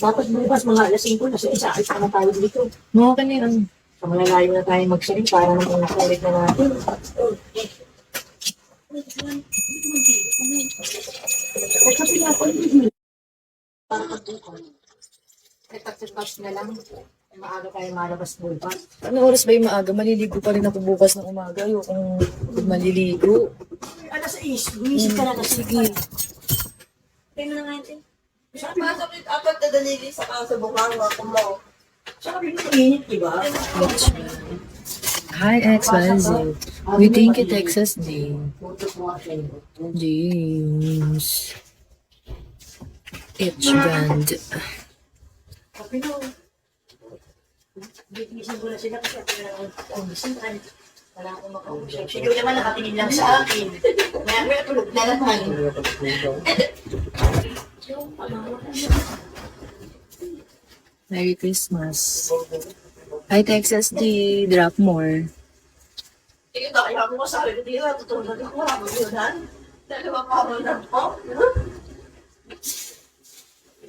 Dapat bukas mga alas 5 na sa isa, ay pa na tayo dito. Mga ka na yan. So, malalayo na tayo magsaling para naman nakulit na natin. Nagkapi na ako. Para pagbukas. Nagtaksipas na lang. Maaga tayo malabas bukas. Ano oras ba yung maaga? Maliligo pa rin ako bukas ng umaga. Ayokong maliligo. Alas 6, gumising ka na na. Sige. Tayo na nga natin. Sabi mo, Masakit apat na dalili sa kaso bukang ako mo. sabi mo, init, diba? Hi, XYZ. We think it Texas Day. Puto ko nga siya yun. James. H band. Sabi mo, gigising ko na sila kasi ako na ang gisihan. Wala akong makausap. Si Joe naman nakatingin lang sa akin. May tulog na naman. Merry Christmas. Hi, Texas D. Drop more. Sige, kaya mo sabi ko dito, tutulog ako, ako yun. Dalawa pa ako na po.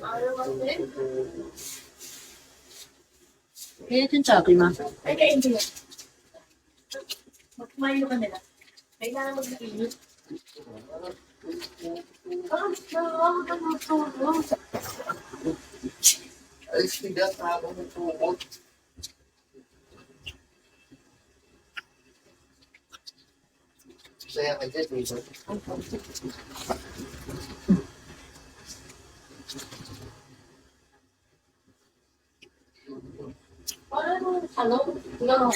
Ayaw kasi. Kaya yung choppy, ma. Ay, ka-enjoy. Magkumayo ka nila. Kailangan mag-init. Ay, sigat na ako ng tubot. Saya ka dyan, Jason. Ano? No.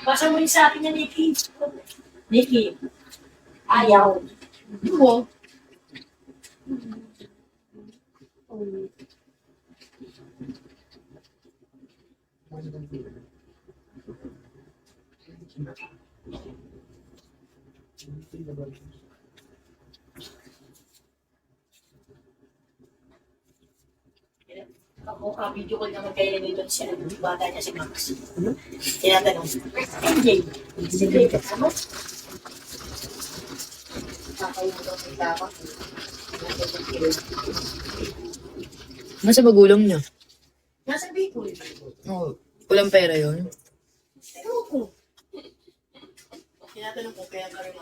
Basa mo rin sa akin yan, Nikki. Nikki. Ayaw. Oo. Ako, video ko naman kayo nito siya. Yung bata niya si Max. Tinatanong, MJ. Sige, kasama. Kakayo daw may dapat. Nasa magulang niya. Nasa Bicol. Oh, walang pera yun. Ewan ko. Tinatanong ko, kaya ka rin